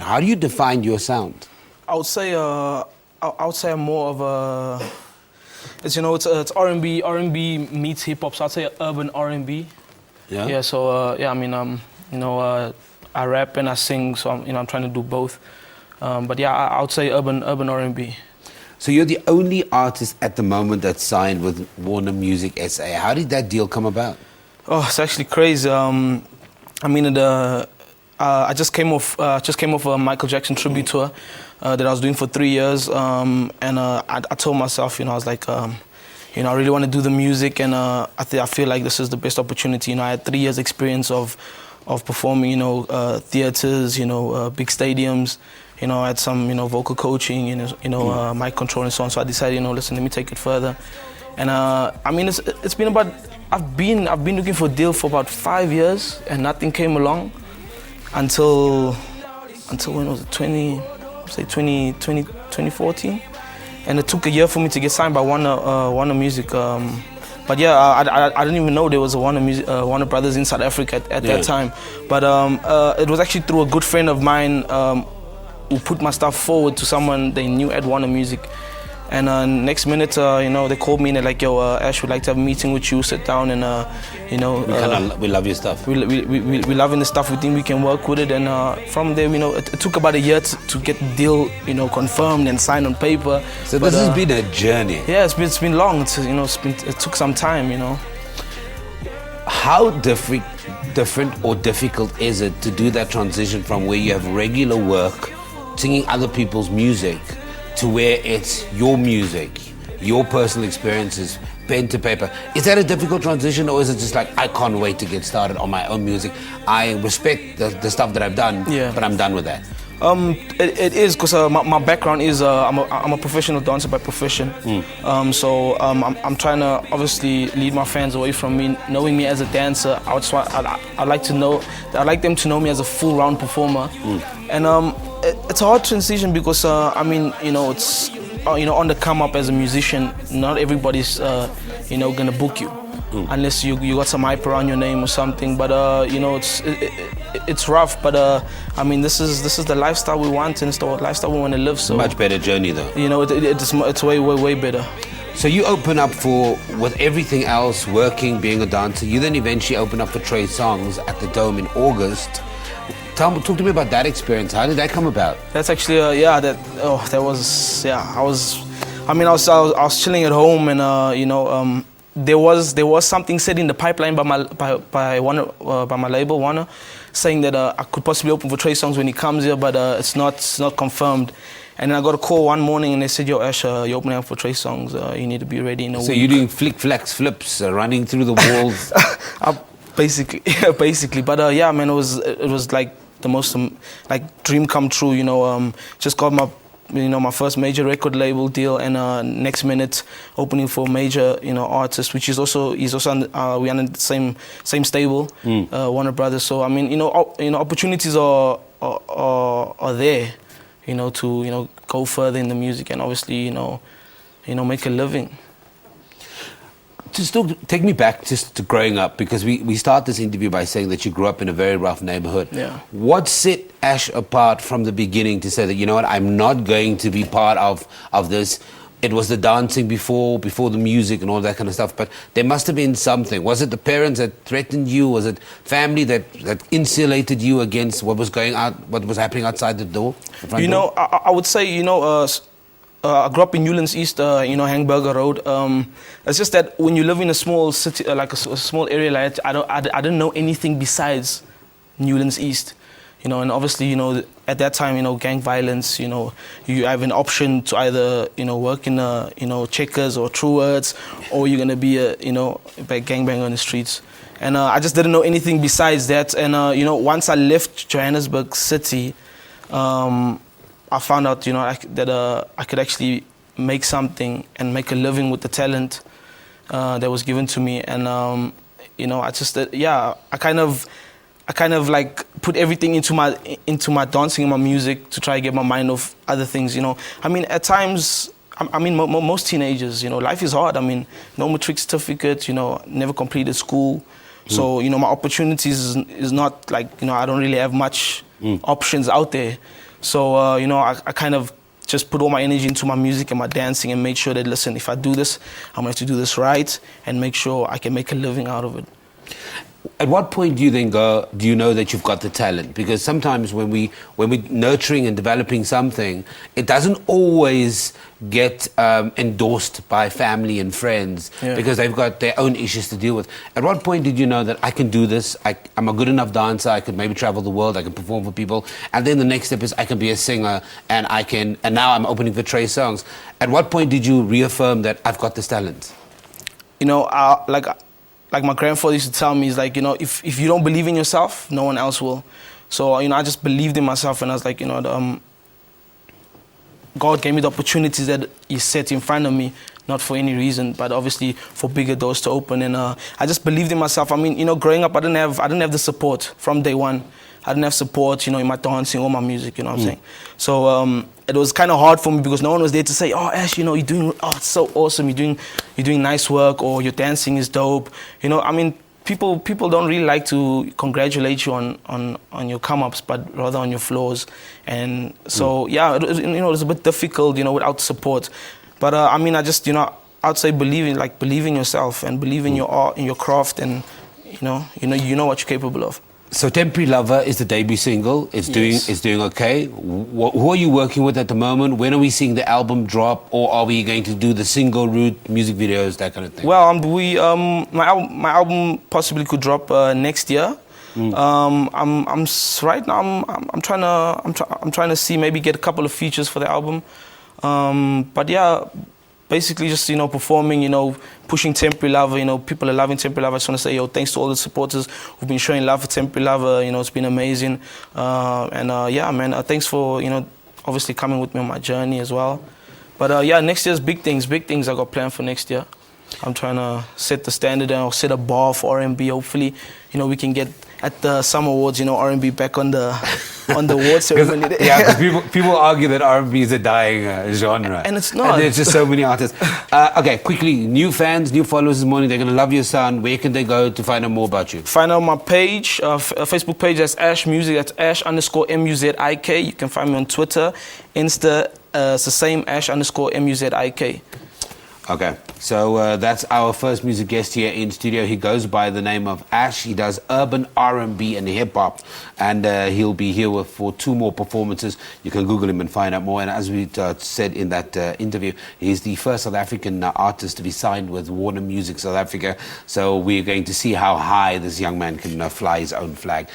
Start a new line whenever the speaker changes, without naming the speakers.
How do you define your sound?
I would say I'm more of a, it's R&B meets hip hop. So I'd say urban R&B.
Yeah.
Yeah. So I mean I rap and I sing, so I'm trying to do both. But yeah, I would say urban R&B.
So you're the only artist at the moment that's signed with Warner Music SA. How did that deal come about?
Oh, it's actually crazy. I mean, I just came off a Michael Jackson tribute tour that I was doing for 3 years, and I told myself, I was like, I really want to do the music, and I feel like this is the best opportunity. I had 3 years experience of performing, theaters, big stadiums. I had some, vocal coaching, mic control and so on. So I decided, listen, let me take it further. And I mean, it's been about, I've been looking for a deal for about 5 years, and nothing came along until when was it? 2014. And it took a year for me to get signed by Warner Music. But yeah, I didn't even know there was a Warner Brothers in South Africa at that time. But it was actually through a good friend of mine who put my stuff forward to someone they knew at Warner Music. And next minute, they called me and they're like, "Yo, Ash, we'd like to have a meeting with you, sit down and,
we love your stuff.
We loving the stuff, we think we can work with it." And from there, it took about a year to get the deal, confirmed and signed on paper.
So this has been a journey.
Yeah, it's been long. It took some time,
How different or difficult is it to do that transition from where you have regular work, singing other people's music, to where it's your music, your personal experiences, pen to paper? Is that a difficult transition, or is it just like, I can't wait to get started on my own music? I respect the stuff that I've done, but I'm done with that.
It is, because my background is I'm a professional dancer by profession. So I'm trying to obviously lead my fans away from me knowing me as a dancer. I'd like them to know me as a full round performer. And it's a hard transition because it's on the come up as a musician. Not everybody's gonna book you. Unless you got some hype around your name or something, but it's rough. But I mean, this is the lifestyle we want, and it's the lifestyle we want to live. So
much better journey, though.
It's way better.
So you open up with everything else, working, being a dancer. You then eventually open up for Trey Songs at the Dome in August. Talk to me about that experience. How did that come about?
That's actually I was chilling at home, and there was something said in the pipeline by my label Warner, saying that I could possibly open for Trey Songs when he comes here, but it's not confirmed. And then I got a call one morning and they said, "Yo, Ash, you're opening up for Trey Songs. You need to be ready in a week."
So you're doing flips, running through the walls.
Basically. But man, it was like the most dream come true. Just got my first major record label deal, and next minute opening for a major artist, which he's also we under the same stable, Warner Brothers. So I mean, opportunities are there, to go further in the music and obviously make a living.
To still take me back just to growing up, because we start this interview by saying that you grew up in a very rough neighborhood.
Yeah.
What set Ash apart from the beginning to say that, I'm not going to be part of this? It was the dancing before the music and all that kind of stuff, but there must have been something. Was it the parents that threatened you? Was it family that insulated you against what was happening outside the door? The front door?
I would say, I grew up in Newland's East, Hangburger Road. It's just that when you live in a small city, like a small area like that, I didn't know anything besides Newland's East. And obviously, at that time, gang violence, you have an option to either, work in, Checkers or Truworths, or you're going to be a gangbanger on the streets. And I just didn't know anything besides that. And, once I left Johannesburg City, I found out, that I could actually make something and make a living with the talent that was given to me. And, I kind of like put everything into my dancing and my music to try to get my mind off other things. I mean, at times, most teenagers, life is hard. I mean, no matric certificate, never completed school. So, my opportunities is not like, I don't really have much options out there. So, you know, I kind of just put all my energy into my music and my dancing and made sure that, listen, if I do this, I'm going to have to do this right and make sure I can make a living out of it.
At what point do you then go, do you know that you've got the talent? Because sometimes when we're nurturing and developing something, it doesn't always get endorsed by family and friends because they've got their own issues to deal with. At what point did you know that I can do this, I'm a good enough dancer, I could maybe travel the world, I can perform for people, and then the next step is I can be a singer and now I'm opening for Trey Songz. At what point did you reaffirm that I've got this talent?
You know, like my grandfather used to tell me, is like, you know, if you don't believe in yourself, no one else will. So, you know, I just believed in myself, and I was like, you know, God gave me the opportunities that He set in front of me, not for any reason, but obviously for bigger doors to open. And I just believed in myself. I mean, you know, growing up, I didn't have the support from day one. I didn't have support, you know, in my dancing or my music, you know what I'm saying? So it was kind of hard for me because no one was there to say, oh, Ash, you know, it's so awesome, you're doing nice work, or your dancing is dope. You know, I mean, people don't really like to congratulate you on your come-ups, but rather on your flaws. And so, yeah, you know, it was a bit difficult, you know, without support. But I mean, I just, you know, I'd say believe in yourself and believe in your art, in your craft, and you know what you're capable of.
So Temporary Lover is the debut single. It's doing okay. Who are you working with at the moment? When are we seeing the album drop, or are we going to do the single route, music videos, that kind of thing?
Well, my album possibly could drop next year. Right now I'm trying to see, maybe get a couple of features for the album. But yeah, basically just, you know, performing, you know, pushing Temporary Lover. You know, people are loving Temporary Lover. I just want to say, yo, thanks to all the supporters who've been showing love for Temporary Lover. You know, it's been amazing. Yeah, man, thanks for, you know, obviously coming with me on my journey as well. But yeah, next year's big things I got planned for next year. I'm trying to set the standard and set a bar for R&B. Hopefully, you know, we can get at the Summer Awards, you know, R&B back on the award ceremony.
Yeah, because people argue that R&B is a dying genre.
And it's not.
And there's just so many artists. Okay, quickly, new fans, new followers this morning, they're going to love your sound. Where can they go to find out more about you?
Find out my page, Facebook page, that's Ash Music, that's Ash_MUZIK. You can find me on Twitter, Insta, it's the same, Ash_MUZIK.
Okay, so that's our first music guest here in studio. He goes by the name of Ash. He does urban R&B and hip-hop, and he'll be here for 2 more performances. You can Google him and find out more. And as we said in that interview, he's the first South African artist to be signed with Warner Music South Africa. So we're going to see how high this young man can fly his own flag.